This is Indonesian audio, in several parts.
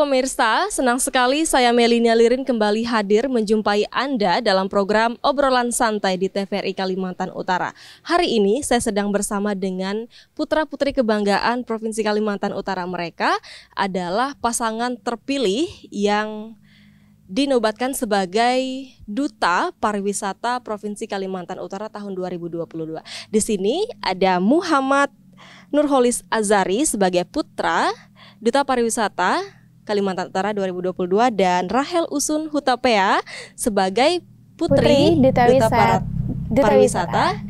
pemirsa, senang sekali saya Melina Lirin kembali hadir menjumpai Anda dalam program Obrolan Santai di TVRI Kalimantan Utara. Hari ini saya sedang bersama dengan putra-putri kebanggaan Provinsi Kalimantan Utara. Mereka adalah pasangan terpilih yang dinobatkan sebagai Duta Pariwisata Provinsi Kalimantan Utara tahun 2022. Di sini ada Muhammad Nurholis Azari sebagai putra Duta Pariwisata Kalimantan Utara 2022 dan Rahel Usun Hutapea sebagai putri Duta Pariwisata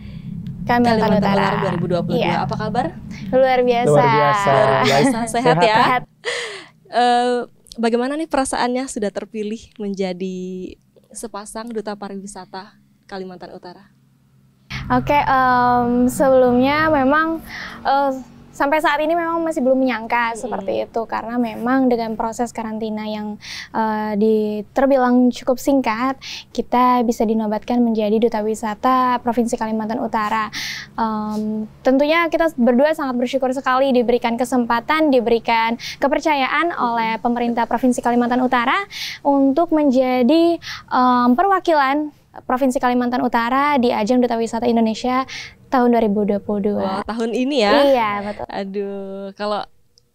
Kalimantan Utara 2022. Iya. Apa kabar? Luar biasa. Luar biasa. Sehat ya. Bagaimana nih perasaannya sudah terpilih menjadi sepasang Duta Pariwisata Kalimantan Utara? Oke, sebelumnya memang sampai saat ini memang masih belum menyangka seperti itu, karena memang dengan proses karantina yang terbilang cukup singkat, kita bisa dinobatkan menjadi Duta Wisata Provinsi Kalimantan Utara. Tentunya kita berdua sangat bersyukur sekali diberikan kesempatan, diberikan kepercayaan oleh pemerintah Provinsi Kalimantan Utara untuk menjadi perwakilan Provinsi Kalimantan Utara di ajang Duta Wisata Indonesia tahun 2022. Wah, tahun ini ya? Iya, betul. Aduh, kalau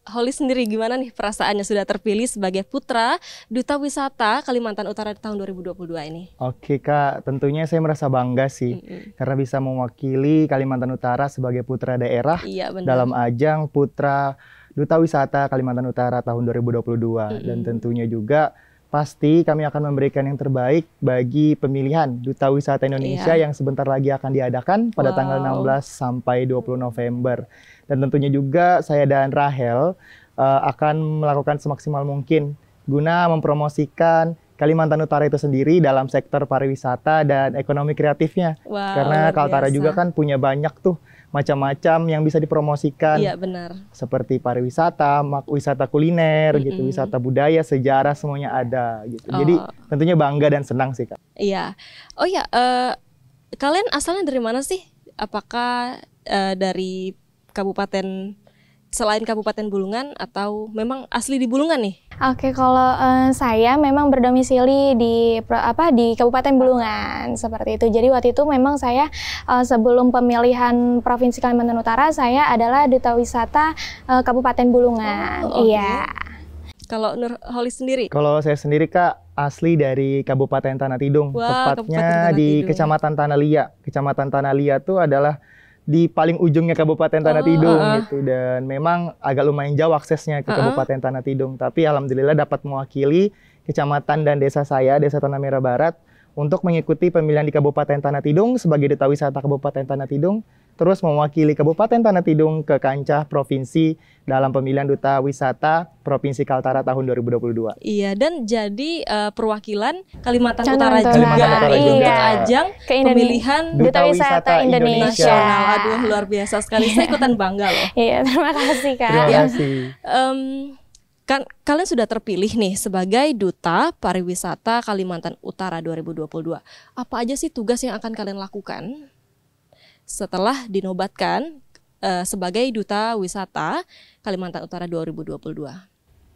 Holly sendiri gimana nih perasaannya sudah terpilih sebagai putra Duta Wisata Kalimantan Utara tahun 2022 ini? Oke Kak, tentunya saya merasa bangga sih karena bisa mewakili Kalimantan Utara sebagai putra daerah dalam ajang Putra Duta Wisata Kalimantan Utara tahun 2022. Dan tentunya juga pasti kami akan memberikan yang terbaik bagi pemilihan Duta Wisata Indonesia yang sebentar lagi akan diadakan pada tanggal 16 sampai 20 November. Dan tentunya juga saya dan Rahel akan melakukan semaksimal mungkin guna mempromosikan Kalimantan Utara itu sendiri dalam sektor pariwisata dan ekonomi kreatifnya. Karena Kaltara juga kan punya banyak tuh macam-macam yang bisa dipromosikan. Iya, benar. Seperti pariwisata, wisata kuliner, gitu, wisata budaya, sejarah, semuanya ada gitu. Jadi tentunya bangga dan senang sih Kak. Iya. Oh ya, kalian asalnya dari mana sih? Apakah dari kabupaten selain Kabupaten Bulungan atau memang asli di Bulungan nih? Oke, kalau saya memang berdomisili di Kabupaten Bulungan seperti itu. Jadi waktu itu memang saya sebelum pemilihan Provinsi Kalimantan Utara, saya adalah Duta Wisata Kabupaten Bulungan. Iya. Kalau Nurholis sendiri? Kalau saya sendiri Kak, asli dari Kabupaten Tanah Tidung, tepatnya di Kecamatan Tanah Lia. Kecamatan Tanah Lia itu adalah di paling ujungnya Kabupaten Tanah Tidung gitu, dan memang agak lumayan jauh aksesnya ke Kabupaten Tanah Tidung, tapi alhamdulillah dapat mewakili kecamatan dan desa saya, Desa Tanah Merah Barat, untuk mengikuti pemilihan di Kabupaten Tanah Tidung sebagai Duta Wisata Kabupaten Tanah Tidung, terus mewakili Kabupaten Tanah Tidung ke kancah provinsi dalam pemilihan Duta Wisata Provinsi Kaltara tahun 2022. Iya, dan jadi perwakilan Kalimantan Utara juga untuk ajang pemilihan Duta Wisata Indonesia. Aduh, luar biasa sekali. Saya ikutan bangga loh. Iya, terima kasih Kak. Terima kasih. Kan kalian sudah terpilih nih sebagai Duta Pariwisata Kalimantan Utara 2022. Apa aja sih tugas yang akan kalian lakukan setelah dinobatkan sebagai Duta Wisata Kalimantan Utara 2022?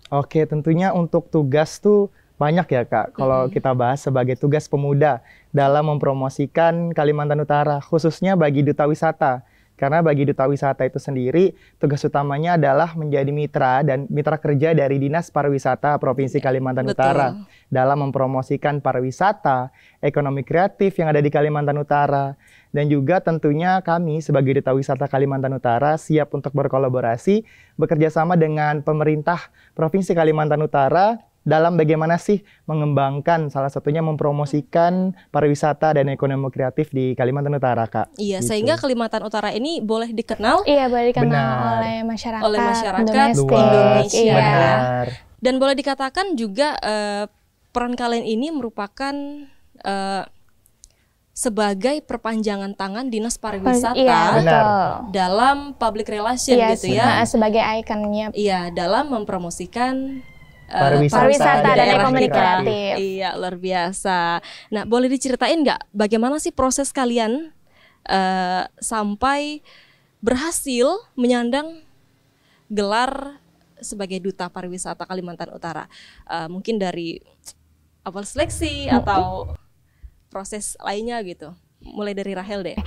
Oke, tentunya untuk tugas tuh banyak ya Kak. Kalau kita bahas sebagai tugas pemuda dalam mempromosikan Kalimantan Utara, khususnya bagi Duta Wisata. Karena bagi Duta Wisata itu sendiri, tugas utamanya adalah menjadi mitra dan mitra kerja dari Dinas Pariwisata Provinsi Kalimantan Utara dalam mempromosikan pariwisata, ekonomi kreatif yang ada di Kalimantan Utara. Dan juga tentunya kami sebagai Duta Wisata Kalimantan Utara siap untuk berkolaborasi, bekerja sama dengan pemerintah Provinsi Kalimantan Utara dalam bagaimana sih mengembangkan, salah satunya mempromosikan pariwisata dan ekonomi kreatif di Kalimantan Utara, Kak. Iya, gitu. Sehingga Kalimantan Utara ini boleh dikenal. Iya, boleh dikenal oleh masyarakat domestik Indonesia. Benar. Dan boleh dikatakan juga peran kalian ini merupakan sebagai perpanjangan tangan Dinas Pariwisata dalam public relation gitu ya. Sebagai ikonnya. Iya, dalam mempromosikan pariwisata dan ekonomi kreatif. Iya, luar biasa. Nah, boleh diceritain nggak bagaimana sih proses kalian sampai berhasil menyandang gelar sebagai duta pariwisata Kalimantan Utara? Mungkin dari awal seleksi atau proses lainnya gitu. Mulai dari Rahel deh.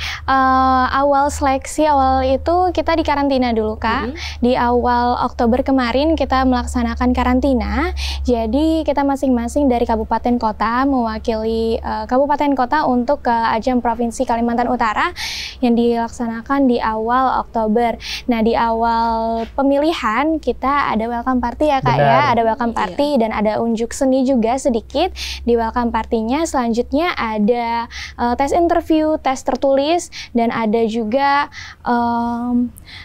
Awal seleksi itu kita di karantina dulu Kak. Di awal Oktober kemarin kita melaksanakan karantina. Jadi kita masing-masing dari kabupaten kota mewakili kabupaten kota untuk ke ajang Provinsi Kalimantan Utara yang dilaksanakan di awal Oktober. Nah di awal pemilihan kita ada welcome party ya Kak. Benar. Ya, ada welcome party dan ada unjuk seni juga sedikit di welcome party-nya. Selanjutnya ada tes interview, tes tertulis, dan ada juga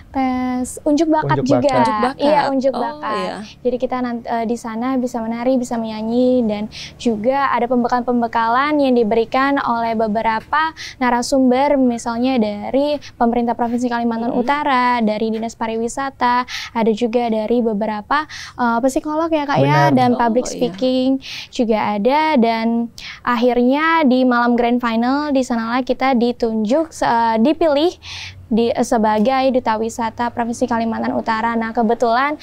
tes unjuk bakat juga. Unjuk bakat. Iya, unjuk Oh, bakat. iya. Jadi kita di sana bisa menari, bisa menyanyi, dan juga ada pembekalan-pembekalan yang diberikan oleh beberapa narasumber, misalnya dari pemerintah Provinsi Kalimantan Utara, dari Dinas Pariwisata, ada juga dari beberapa psikolog ya Kak ya, Benar. dan Oh, public iya. speaking juga ada. Dan akhirnya di malam grand final di sanalah kita ditunjuk, dipilih sebagai Duta Wisata Provinsi Kalimantan Utara. Nah kebetulan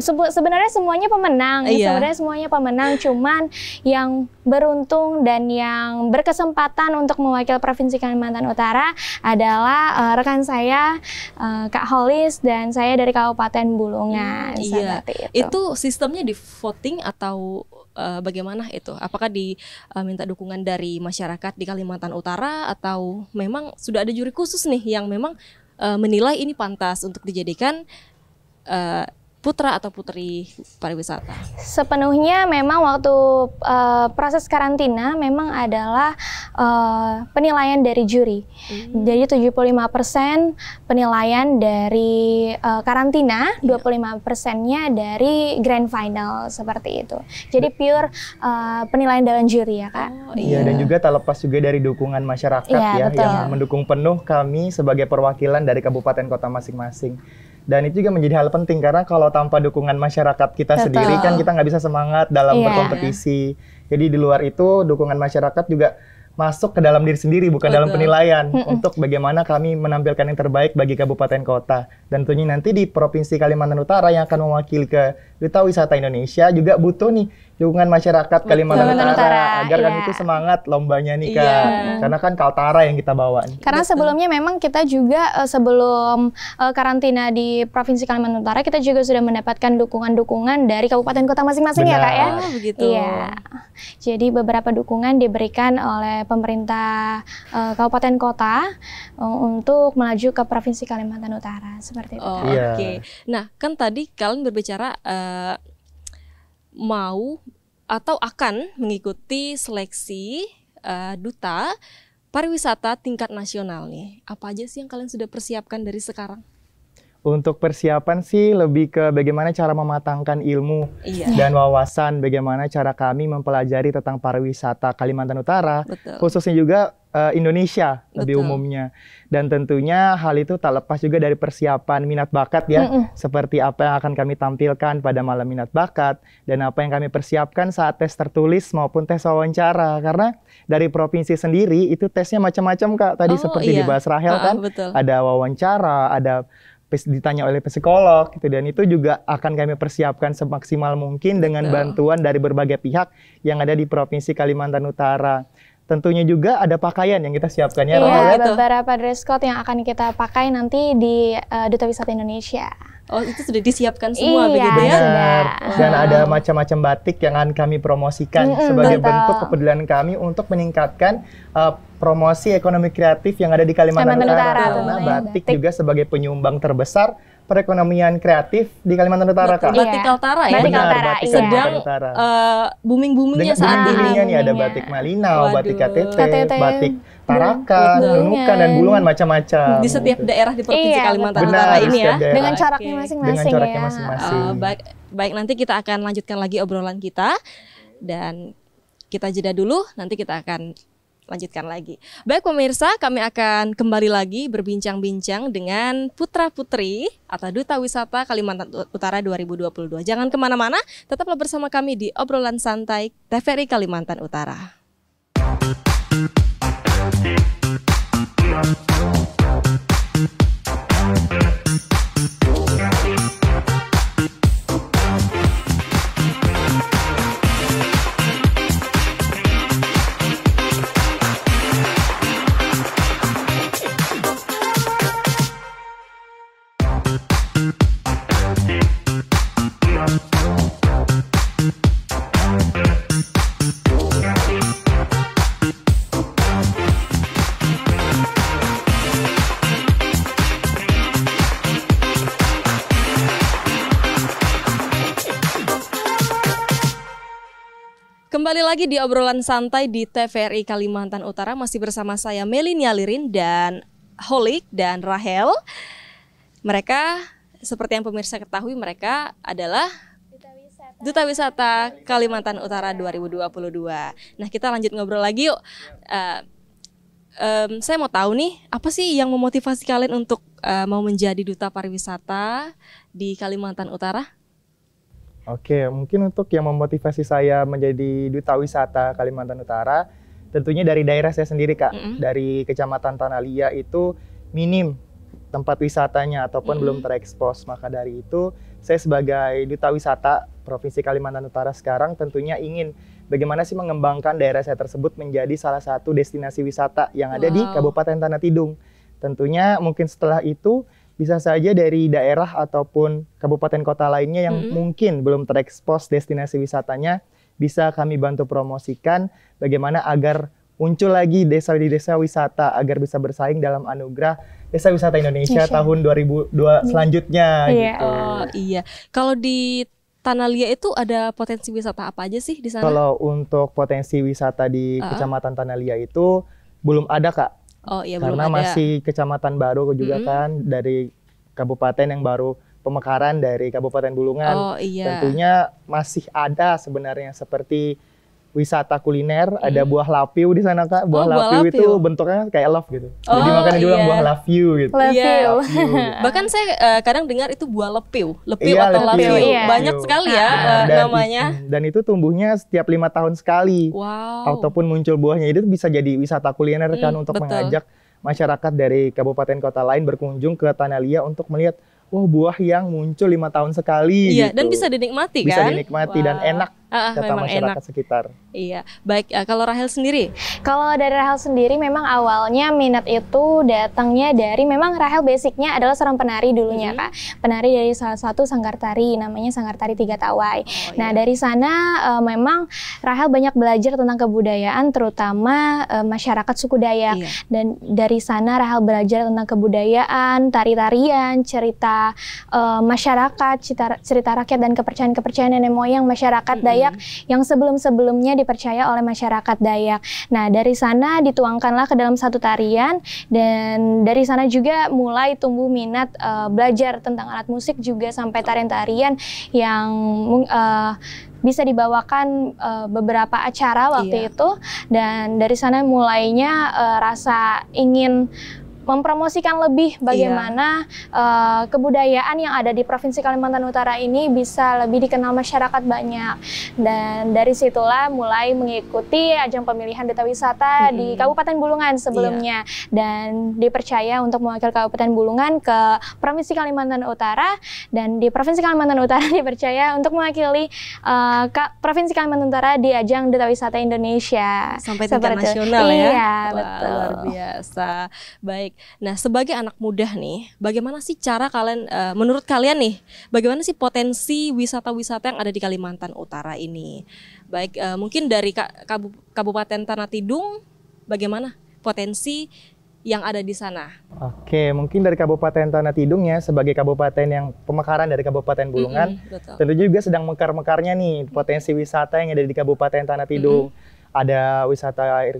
sebenarnya semuanya pemenang, Iya. sebenarnya semuanya pemenang, cuman yang beruntung dan yang berkesempatan untuk mewakili Provinsi Kalimantan Utara adalah rekan saya Kak Holis dan saya dari Kabupaten Bulungan. Iya. Seperti Itu sistemnya di voting atau bagaimana itu? Apakah diminta dukungan dari masyarakat di Kalimantan Utara atau memang sudah ada juri khusus nih yang memang menilai ini pantas untuk dijadikan putra atau putri pariwisata? Sepenuhnya memang waktu proses karantina memang adalah penilaian dari juri. Jadi 75% penilaian dari karantina, 25%-nya dari grand final, seperti itu. Jadi pure penilaian dalam juri ya Kak. Oh, Iya, dan juga tak lepas juga dari dukungan masyarakat Iya, ya, betul. yang mendukung penuh kami sebagai perwakilan dari kabupaten kota masing-masing. Dan itu juga menjadi hal penting karena kalau tanpa dukungan masyarakat kita Betul. sendiri kan kita nggak bisa semangat dalam Iya. berkompetisi. Jadi di luar itu dukungan masyarakat juga masuk ke dalam diri sendiri, bukan dalam Betul. penilaian untuk bagaimana kami menampilkan yang terbaik bagi kabupaten kota. Dan tentunya nanti di Provinsi Kalimantan Utara yang akan mewakili ke Duta Wisata Indonesia juga butuh nih dukungan masyarakat Kalimantan Kalimantan Utara Utara, agar kami iya. itu semangat lombanya nih Kak. Iya. Karena kan Kaltara yang kita bawa nih. Karena sebelumnya memang kita juga sebelum karantina di Provinsi Kalimantan Utara, kita juga sudah mendapatkan dukungan-dukungan dari kabupaten kota masing-masing ya Kak ya. Oh, begitu. Iya. Jadi beberapa dukungan diberikan oleh pemerintah kabupaten kota untuk melaju ke Provinsi Kalimantan Utara, seperti itu. Oh, Iya. oke. Nah, kan tadi kalian berbicara mau atau akan mengikuti seleksi duta pariwisata tingkat nasional nih. Apa aja sih yang kalian sudah persiapkan dari sekarang? Untuk persiapan sih lebih ke bagaimana cara mematangkan ilmu Iya. dan wawasan, bagaimana cara kami mempelajari tentang pariwisata Kalimantan Utara, Betul. khususnya juga Indonesia lebih Betul. umumnya. Dan tentunya hal itu tak lepas juga dari persiapan minat bakat ya, seperti apa yang akan kami tampilkan pada malam minat bakat, dan apa yang kami persiapkan saat tes tertulis maupun tes wawancara. Karena dari provinsi sendiri itu tesnya macam-macam Kak, tadi Oh, seperti iya. dibahas Rahel kan, Betul. ada wawancara, ada ditanya oleh psikolog gitu, dan itu juga akan kami persiapkan semaksimal mungkin dengan Betul. bantuan dari berbagai pihak yang ada di Provinsi Kalimantan Utara. Tentunya juga ada pakaian yang kita siapkan ya, Rahel. Iya, gitu. beberapa dress code yang akan kita pakai nanti di Duta Wisata Indonesia. Oh, itu sudah disiapkan semua Iya, begitu ya? sudah. Benar. Dan Wow. ada macam-macam batik yang akan kami promosikan sebagai betul. bentuk kepedulian kami untuk meningkatkan promosi ekonomi kreatif yang ada di Kalimantan Kalimantan Utara. Utara, Karena betul. batik Batik. juga sebagai penyumbang terbesar perekonomian kreatif di Kalimantan Utara, Kak. Batik Iya. Kaltara ya? Batik Benar, Kaltara, batik iya. Sedang Kalimantan Utara. booming-boomingnya Dengan saat ini. boomingnya nih ada Boomingnya. batik Malinau, Waduh. batik KTT, KTT, batik Tarakan, Betul. Nunukan, dan Bulungan macam-macam. Di setiap Gitu. daerah di Provinsi Iya, Kalimantan betul. Utara Benar, di ini ya? setiap daerah. Dengan Oke. coraknya masing-masing Dengan coraknya ya. masing-masing. Baik, nanti kita akan lanjutkan lagi obrolan kita, dan kita jeda dulu, nanti kita akan lanjutkan lagi. Baik pemirsa, kami akan kembali lagi berbincang-bincang dengan putra-putri atau Duta Wisata Kalimantan Utara 2022. Jangan kemana-mana, tetaplah bersama kami di obrolan santai TVRI Kalimantan Utara. Kembali lagi di obrolan santai di TVRI Kalimantan Utara, masih bersama saya Melinia Lirin dan Holik dan Rahel. Mereka seperti yang pemirsa ketahui, mereka adalah Duta Wisata Kalimantan Utara 2022. Nah, kita lanjut ngobrol lagi yuk. Saya mau tahu nih, apa sih yang memotivasi kalian untuk mau menjadi Duta Pariwisata di Kalimantan Utara? Oke, mungkin untuk yang memotivasi saya menjadi Duta Wisata Kalimantan Utara, tentunya dari daerah saya sendiri, Kak. Dari Kecamatan Tanah Lia itu minim tempat wisatanya ataupun belum terekspos. Maka dari itu, saya sebagai Duta Wisata Provinsi Kalimantan Utara sekarang tentunya ingin bagaimana sih mengembangkan daerah saya tersebut menjadi salah satu destinasi wisata yang ada di Kabupaten Tanah Tidung. Tentunya mungkin setelah itu bisa saja dari daerah ataupun kabupaten kota lainnya yang mungkin belum terekspos destinasi wisatanya, bisa kami bantu promosikan bagaimana agar muncul lagi desa wisata agar bisa bersaing dalam anugerah Desa Wisata Indonesia tahun 2002 selanjutnya. Gitu. Oh iya, kalau di Tanah Lia itu ada potensi wisata apa aja sih di sana? Kalau untuk potensi wisata di Kecamatan Tanah Lia itu belum ada, Kak. Oh iya, karena belum ada. Masih kecamatan baru juga kan, dari kabupaten yang baru pemekaran dari Kabupaten Bulungan. Oh iya. Tentunya masih ada sebenarnya seperti wisata kuliner, ada buah lapiu di sana, Kak. Buah lapiu itu bentuknya kayak love gitu. Jadi makanya dibilang buah lapiu gitu. Iya. Bahkan saya kadang dengar itu buah lepiu atau lapiu. Iya. Banyak sekali ya namanya. Dan itu tumbuhnya setiap 5 tahun sekali. Wow. Ataupun muncul buahnya, itu bisa jadi wisata kuliner kan untuk mengajak masyarakat dari kabupaten kota lain berkunjung ke Tanah Lia untuk melihat buah yang muncul 5 tahun sekali. Iya, gitu. dan bisa dinikmati kan? Bisa dinikmati dan enak kata masyarakat sekitar. Iya, baik. Kalau Rahel sendiri? Kalau dari Rahel sendiri memang awalnya minat itu datangnya dari memang Rahel basicnya adalah seorang penari dulunya, Kak. Penari dari salah satu sanggar tari, namanya Sanggar Tari Tiga Tawai. Nah, dari sana memang Rahel banyak belajar tentang kebudayaan, terutama masyarakat suku Dayak. Dan dari sana Rahel belajar tentang kebudayaan, tari-tarian, cerita masyarakat, cerita rakyat dan kepercayaan nenek moyang masyarakat Dayak yang sebelum-sebelumnya dipercaya oleh masyarakat Dayak. Nah, dari sana dituangkanlah ke dalam satu tarian, dan dari sana juga mulai tumbuh minat belajar tentang alat musik juga sampai tarian-tarian yang bisa dibawakan beberapa acara waktu itu, dan dari sana mulainya rasa ingin mempromosikan lebih bagaimana kebudayaan yang ada di Provinsi Kalimantan Utara ini bisa lebih dikenal masyarakat banyak. Dan dari situlah mulai mengikuti ajang pemilihan Duta Wisata di Kabupaten Bulungan sebelumnya. Dan dipercaya untuk mewakili Kabupaten Bulungan ke Provinsi Kalimantan Utara. Dan di Provinsi Kalimantan Utara dipercaya untuk mewakili Provinsi Kalimantan Utara di ajang Duta Wisata Indonesia. Sampai tingkat nasional ya? Iya, betul. Luar biasa. Baik. Nah, sebagai anak muda nih, bagaimana sih cara kalian, menurut kalian nih, bagaimana sih potensi wisata-wisata yang ada di Kalimantan Utara ini? Baik, mungkin dari Kabupaten Tanah Tidung, bagaimana potensi yang ada di sana? Oke, mungkin dari Kabupaten Tanah Tidung ya, sebagai kabupaten yang pemekaran dari Kabupaten Bulungan, tentunya juga sedang mekar-mekarnya nih potensi wisata yang ada di Kabupaten Tanah Tidung. Ada wisata air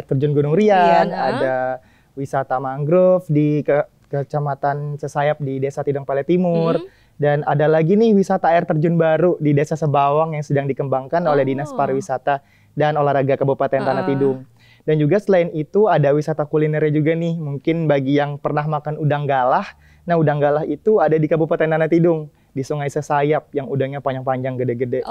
terjun Gunung Rian, ada wisata mangrove di Kecamatan Sesayap di Desa Tidung Pale Timur. Dan ada lagi nih wisata air terjun baru di Desa Sebawang yang sedang dikembangkan oleh Dinas Pariwisata dan Olahraga Kabupaten Tanah Tidung. Dan juga selain itu ada wisata kulinernya juga nih, mungkin bagi yang pernah makan udang galah. Nah, udang galah itu ada di Kabupaten Tanah Tidung, di Sungai Sesayap yang udangnya panjang-panjang gede-gede.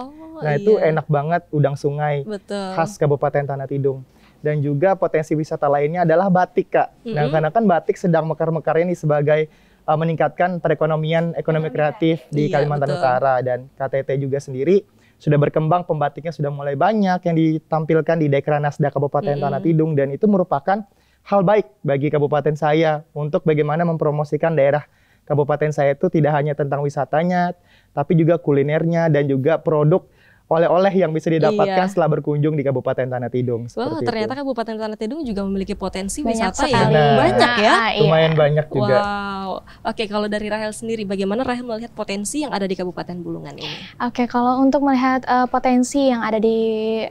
Itu enak banget, udang sungai khas Kabupaten Tanah Tidung. Dan juga potensi wisata lainnya adalah batik, Kak. Nah, karena kan batik sedang mekar-mekarnya nih sebagai meningkatkan perekonomian, ekonomi kreatif di Kalimantan Utara. Dan KTT juga sendiri sudah berkembang, pembatiknya sudah mulai banyak yang ditampilkan di Dekranasda Kabupaten Tanah Tidung. Dan itu merupakan hal baik bagi kabupaten saya untuk bagaimana mempromosikan daerah kabupaten saya itu tidak hanya tentang wisatanya, tapi juga kulinernya dan juga produk oleh-oleh yang bisa didapatkan Iya. setelah berkunjung di Kabupaten Tanah Tidung. Wah, Seperti ternyata itu. Kabupaten Tanah Tidung juga memiliki potensi Banyak wisata sekali. yang banyak ya. Iya. Lumayan banyak juga. Wow. Oke, kalau dari Rahel sendiri, bagaimana Rahel melihat potensi yang ada di Kabupaten Bulungan ini? Oke, kalau untuk melihat potensi yang ada di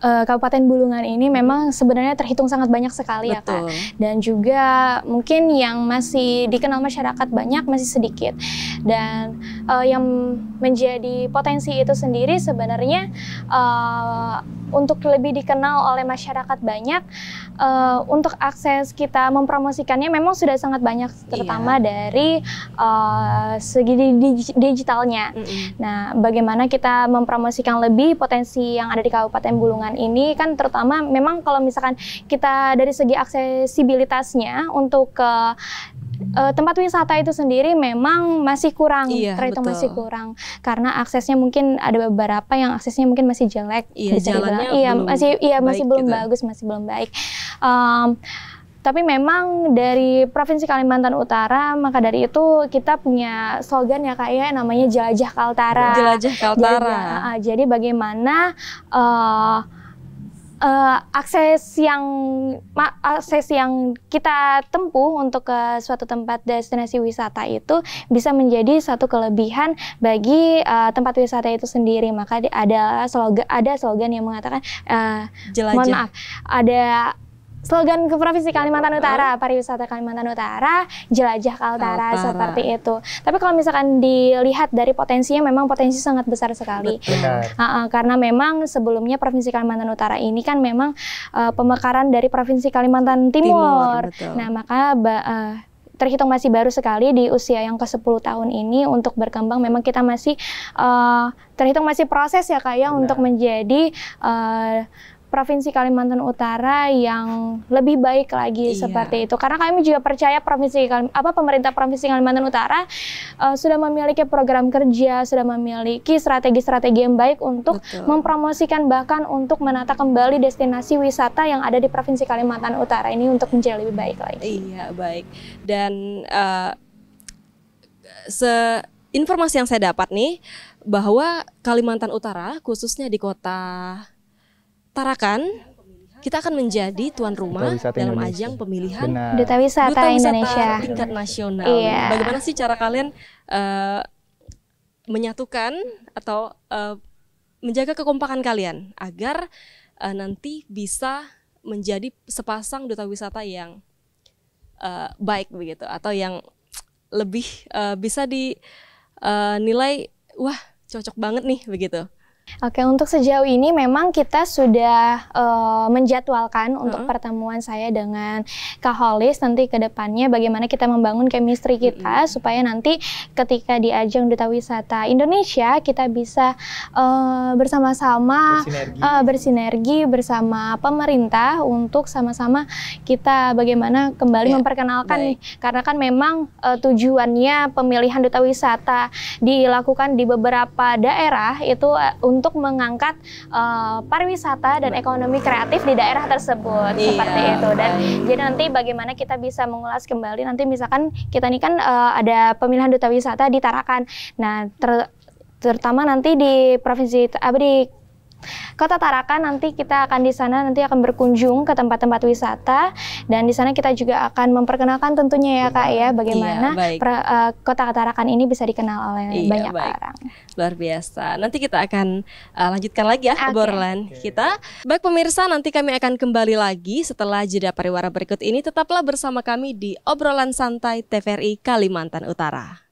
Kabupaten Bulungan ini memang sebenarnya terhitung sangat banyak sekali ya Kak. Betul. Dan juga mungkin yang masih dikenal masyarakat banyak masih sedikit. Dan yang menjadi potensi itu sendiri sebenarnya untuk lebih dikenal oleh masyarakat banyak, untuk akses kita mempromosikannya memang sudah sangat banyak, terutama dari segi digitalnya. Nah, bagaimana kita mempromosikan lebih potensi yang ada di Kabupaten Bulungan ini kan terutama memang kalau misalkan kita dari segi aksesibilitasnya untuk ke tempat wisata itu sendiri memang masih kurang, terhitung masih kurang karena aksesnya mungkin ada beberapa yang aksesnya mungkin masih jelek, bisa jalannya dibilang. Masih belum gitu. bagus, masih belum baik. Tapi memang dari Provinsi Kalimantan Utara, maka dari itu kita punya slogan ya Kak ya, namanya Jelajah Kaltara. Jelajah Kaltara. Jadi bagaimana akses yang kita tempuh untuk ke suatu tempat destinasi wisata itu bisa menjadi satu kelebihan bagi tempat wisata itu sendiri. Maka ada slogan yang mengatakan mohon maaf, ada slogan ke Provinsi Kalimantan Utara, pariwisata Kalimantan Utara, Jelajah Kaltara, seperti itu. Tapi kalau misalkan dilihat dari potensinya, memang potensi sangat besar sekali. Karena memang sebelumnya Provinsi Kalimantan Utara ini kan memang pemekaran dari Provinsi Kalimantan Timur. Nah, maka terhitung masih baru sekali di usia yang ke-10 tahun ini untuk berkembang. Memang kita masih terhitung masih proses ya Kak ya, untuk menjadi Provinsi Kalimantan Utara yang lebih baik lagi, seperti itu. Karena kami juga percaya pemerintah Provinsi Kalimantan Utara sudah memiliki program kerja, sudah memiliki strategi-strategi yang baik untuk mempromosikan, bahkan untuk menata kembali destinasi wisata yang ada di Provinsi Kalimantan Utara ini untuk menjadi lebih baik lagi. Iya, baik. Dan informasi yang saya dapat nih, bahwa Kalimantan Utara, khususnya di kota Tarakan, kita akan menjadi tuan rumah dalam ajang pemilihan Duta Wisata Indonesia tingkat nasional. Iya. Bagaimana sih cara kalian menyatukan atau menjaga kekompakan kalian agar nanti bisa menjadi sepasang duta wisata yang baik begitu, atau yang lebih bisa dinilai wah cocok banget nih begitu? Oke, untuk sejauh ini memang kita sudah menjadwalkan untuk pertemuan saya dengan Kak Holis nanti ke depannya bagaimana kita membangun chemistry kita supaya nanti ketika di ajang Duta Wisata Indonesia kita bisa bersama-sama bersinergi bersama pemerintah untuk sama-sama kita bagaimana kembali memperkenalkan nih, karena kan memang tujuannya pemilihan Duta Wisata dilakukan di beberapa daerah itu untuk mengangkat pariwisata dan ekonomi kreatif di daerah tersebut, seperti itu. Dan jadi nanti bagaimana kita bisa mengulas kembali, nanti misalkan kita ini kan ada pemilihan duta wisata di Tarakan. Nah, terutama nanti di di Kota Tarakan, nanti kita akan di sana nanti akan berkunjung ke tempat-tempat wisata, dan di sana kita juga akan memperkenalkan tentunya ya Kak ya bagaimana Kota Tarakan ini bisa dikenal oleh banyak orang. Luar biasa. Nanti kita akan lanjutkan lagi ya obrolan kita. Baik pemirsa, nanti kami akan kembali lagi setelah jeda pariwara berikut ini. Tetaplah bersama kami di obrolan santai TVRI Kalimantan Utara.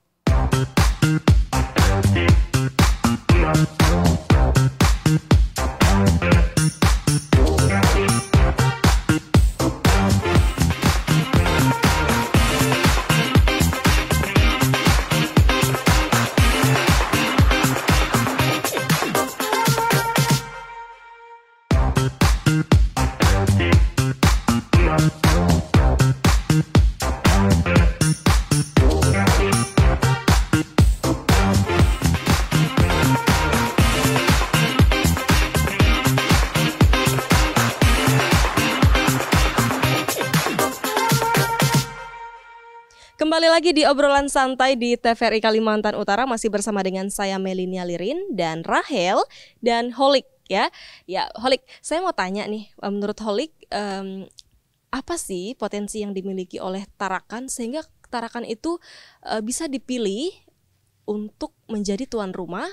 Kembali lagi di obrolan santai di TVRI Kalimantan Utara, masih bersama dengan saya Melinia Lirin dan Rahel dan Holik ya. Ya, Holik, saya mau tanya nih, menurut Holik apa sih potensi yang dimiliki oleh Tarakan sehingga Tarakan itu bisa dipilih untuk menjadi tuan rumah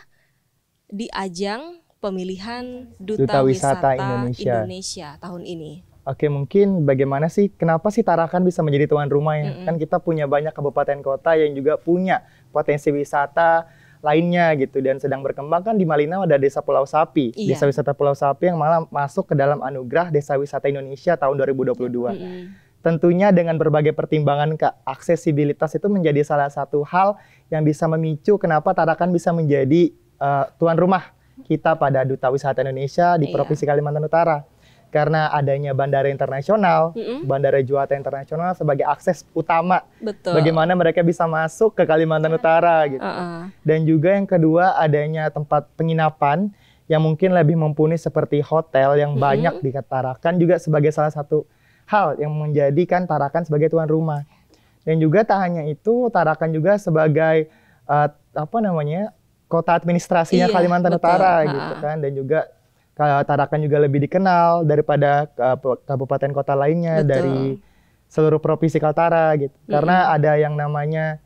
di ajang pemilihan Duta Wisata Indonesia tahun ini? Oke, mungkin bagaimana sih, kenapa sih Tarakan bisa menjadi tuan rumah ya? Kan kita punya banyak kabupaten kota yang juga punya potensi wisata lainnya gitu. Dan sedang berkembang kan di Malinau ada Desa Pulau Sapi. Iya. Desa wisata Pulau Sapi yang malah masuk ke dalam anugerah Desa Wisata Indonesia tahun 2022. Tentunya dengan berbagai pertimbangan aksesibilitas itu menjadi salah satu hal yang bisa memicu kenapa Tarakan bisa menjadi tuan rumah kita pada Duta Wisata Indonesia di Provinsi Kalimantan Utara. Karena adanya bandara internasional, bandara Juanda internasional sebagai akses utama. Betul. Bagaimana mereka bisa masuk ke Kalimantan Utara gitu. Dan juga yang kedua adanya tempat penginapan yang mungkin lebih mumpuni seperti hotel yang banyak di Tarakan juga sebagai salah satu hal yang menjadikan Tarakan sebagai tuan rumah. Dan juga tak hanya itu, Tarakan juga sebagai kota administrasinya Kalimantan Utara gitu kan. Dan juga Tarakan juga lebih dikenal daripada kabupaten kota lainnya dari seluruh provinsi Kaltara gitu. Karena ada yang namanya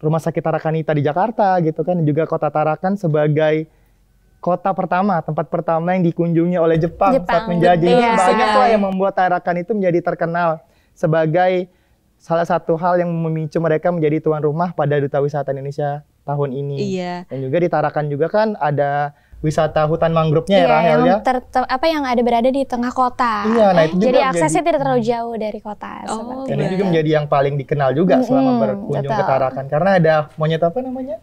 Rumah Sakit Tarakanita di Jakarta gitu kan. Juga kota Tarakan sebagai kota pertama, tempat pertama yang dikunjungi oleh Jepang saat menjajah. Banyak lah yang membuat Tarakan itu menjadi terkenal sebagai salah satu hal yang memicu mereka menjadi tuan rumah pada Duta Wisata Indonesia tahun ini. Dan juga di Tarakan juga kan ada wisata hutan mangrove-nya ya Rahel ya. Yang ada berada di tengah kota. Iya, nah itu juga jadi aksesnya tidak terlalu jauh dari kota. Dan itu juga menjadi yang paling dikenal juga selama berkunjung ke Tarakan. Karena ada monyet apa namanya?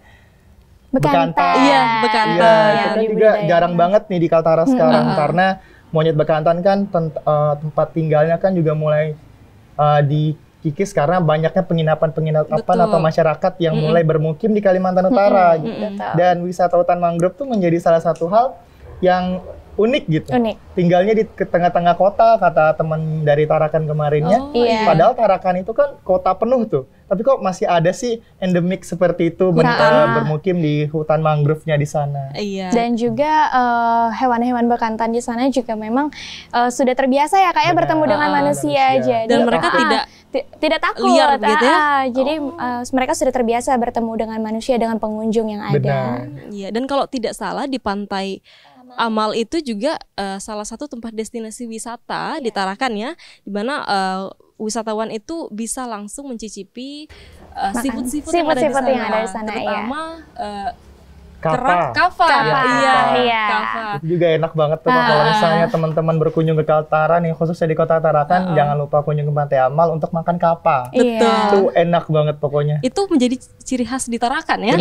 Bekantan. Iya, bekantan. Iya, itu kan juga jarang banget nih di Kaltara sekarang. Karena monyet bekantan kan tempat tinggalnya kan juga mulai dikikis karena banyaknya penginapan atau masyarakat yang mulai bermukim di Kalimantan Utara gitu. Dan wisata hutan mangrove tuh menjadi salah satu hal yang unik gitu. Tinggalnya di tengah-tengah kota, kata teman dari Tarakan kemarinnya. Padahal Tarakan itu kan kota penuh tuh. Tapi kok masih ada sih endemik seperti itu bermukim di hutan mangrove-nya di sana. Dan juga hewan-hewan bekantan di sana juga memang sudah terbiasa ya kayak bertemu dengan manusia. Jadi dan mereka tidak takut liar gitu ya. Jadi mereka sudah terbiasa bertemu dengan manusia, dengan pengunjung yang ada. Iya, dan kalau tidak salah di pantai Amal itu juga salah satu tempat destinasi wisata di Tarakan ya, di mana wisatawan itu bisa langsung mencicipi seafood yang ada di sana. Terutama kava. Kava. Itu juga enak banget tuh kalau misalnya teman-teman berkunjung ke Kaltara nih, khususnya di kota Tarakan, jangan lupa kunjung ke Pantai Amal untuk makan kapa. Itu enak banget pokoknya. Itu menjadi ciri khas di Tarakan ya.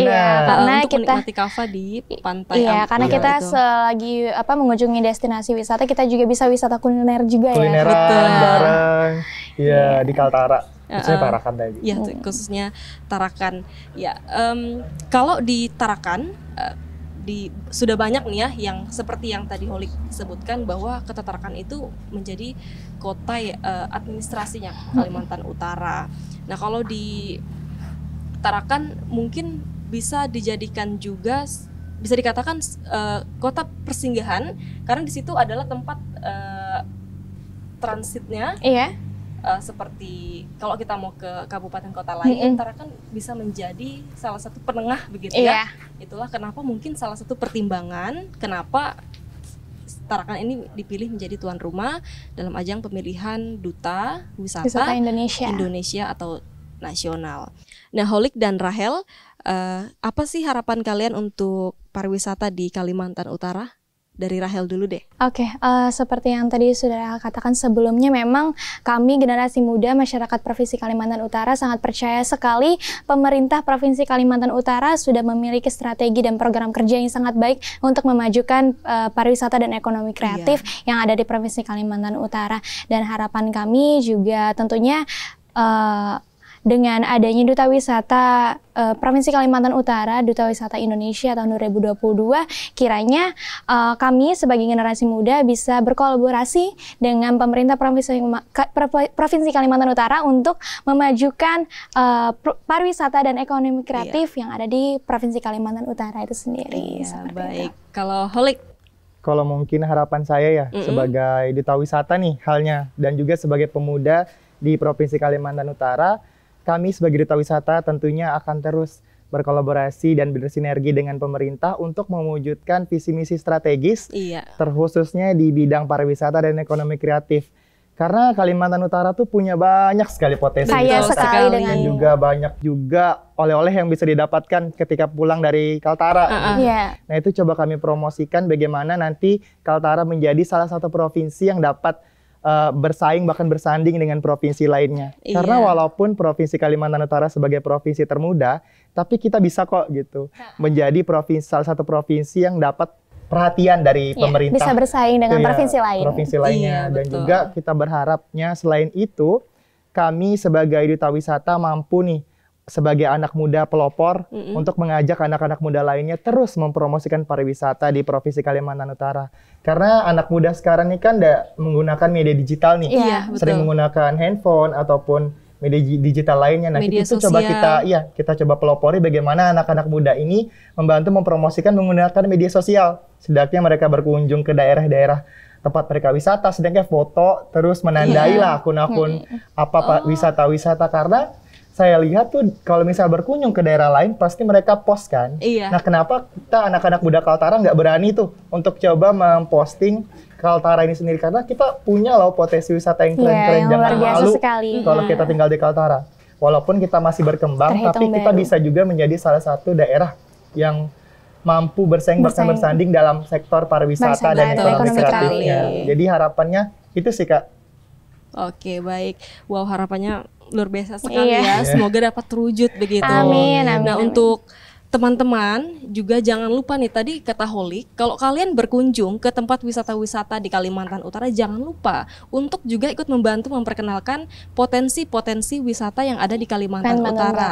Karena untuk menikmati kava di Pantai Amal. Karena kita selagi mengunjungi destinasi wisata, kita juga bisa wisata kuliner juga ya. Kulineran bareng. Iya, di Kaltara. Khususnya Tarakan tadi. Iya, khususnya Tarakan. Ya, kalau di Tarakan sudah banyak nih ya yang seperti yang tadi Holik sebutkan bahwa kota Tarakan itu menjadi kota administrasinya Kalimantan Utara. Nah, kalau di Tarakan mungkin bisa dijadikan juga bisa dikatakan kota persinggahan karena di situ adalah tempat transitnya. Seperti kalau kita mau ke kabupaten kota lain, Tarakan bisa menjadi salah satu penengah begitu ya. Itulah kenapa mungkin salah satu pertimbangan kenapa Tarakan ini dipilih menjadi tuan rumah dalam ajang pemilihan Duta Wisata Indonesia atau nasional. Nah, Holik dan Rahel, apa sih harapan kalian untuk pariwisata di Kalimantan Utara? Dari Rahel dulu deh. Seperti yang tadi sudah katakan sebelumnya, memang kami generasi muda masyarakat Provinsi Kalimantan Utara sangat percaya sekali pemerintah Provinsi Kalimantan Utara sudah memiliki strategi dan program kerja yang sangat baik untuk memajukan pariwisata dan ekonomi kreatif yang ada di Provinsi Kalimantan Utara. Dan harapan kami juga tentunya dengan adanya Duta Wisata Provinsi Kalimantan Utara, Duta Wisata Indonesia tahun 2022, kiranya kami sebagai generasi muda bisa berkolaborasi dengan pemerintah Provinsi Kalimantan Utara untuk memajukan pariwisata dan ekonomi kreatif yang ada di Provinsi Kalimantan Utara itu sendiri. Baik, kalau Holik? Kalau mungkin harapan saya ya sebagai duta wisata nih halnya, dan juga sebagai pemuda di Provinsi Kalimantan Utara, kami sebagai duta wisata tentunya akan terus berkolaborasi dan bersinergi dengan pemerintah untuk mewujudkan visi misi strategis, terkhususnya di bidang pariwisata dan ekonomi kreatif. Karena Kalimantan Utara tuh punya banyak sekali potensi sekali dan juga banyak juga oleh-oleh yang bisa didapatkan ketika pulang dari Kaltara. Nah itu coba kami promosikan bagaimana nanti Kaltara menjadi salah satu provinsi yang dapat bersaing bahkan bersanding dengan provinsi lainnya. Karena walaupun Provinsi Kalimantan Utara sebagai provinsi termuda, tapi kita bisa kok gitu menjadi salah satu provinsi yang dapat perhatian dari pemerintah. Bisa bersaing dengan provinsi lain. Provinsi lainnya. Dan juga kita berharapnya selain itu, kami sebagai duta wisata mampu nih sebagai anak muda pelopor untuk mengajak anak-anak muda lainnya terus mempromosikan pariwisata di Provinsi Kalimantan Utara. Karena anak muda sekarang ini kan menggunakan media digital nih. Sering menggunakan handphone ataupun media digital lainnya. Nah, itu coba kita coba pelopori bagaimana anak-anak muda ini membantu mempromosikan menggunakan media sosial. Sedangkan mereka berkunjung ke daerah-daerah tempat mereka wisata, sedangkan foto terus menandai lah akun-akun wisata-wisata. Karena saya lihat tuh kalau misal berkunjung ke daerah lain pasti mereka post kan. Nah, kenapa kita anak-anak muda Kaltara nggak berani tuh untuk coba memposting Kaltara ini sendiri, karena kita punya loh potensi wisata yang keren-keren, jangan malu kalau kita tinggal di Kaltara. Walaupun kita masih berkembang, tapi kita bisa juga menjadi salah satu daerah yang mampu bersaing bahkan bersanding dalam sektor pariwisata dan ekonomi kreatifnya. Jadi harapannya itu sih Kak. Oke, baik. Wow, harapannya luar biasa sekali ya. Semoga dapat terwujud begitu. Amin. Nah, untuk teman-teman juga jangan lupa nih, tadi kata Holik, kalau kalian berkunjung ke tempat wisata-wisata di Kalimantan Utara, jangan lupa untuk juga ikut membantu memperkenalkan potensi-potensi wisata yang ada di Kalimantan Utara.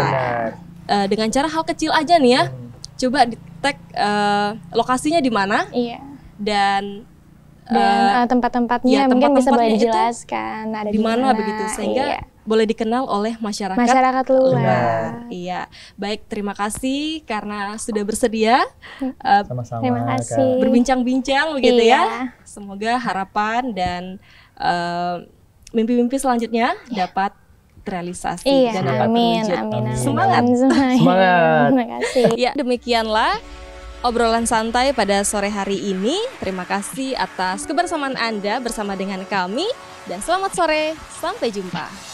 Dengan cara hal kecil aja nih ya, coba di tag lokasinya di mana, dan tempat-tempatnya mungkin bisa boleh dijelaskan ada di mana begitu, sehingga boleh dikenal oleh masyarakat luar. Iya, baik, terima kasih karena sudah bersedia Sama-sama, terima kasih berbincang-bincang begitu ya. Semoga harapan dan mimpi-mimpi selanjutnya dapat terrealisasi dan dapat terwujud. Amin. Semangat. Terima kasih. Ya, demikianlah obrolan santai pada sore hari ini. Terima kasih atas kebersamaan Anda bersama dengan kami dan selamat sore, sampai jumpa.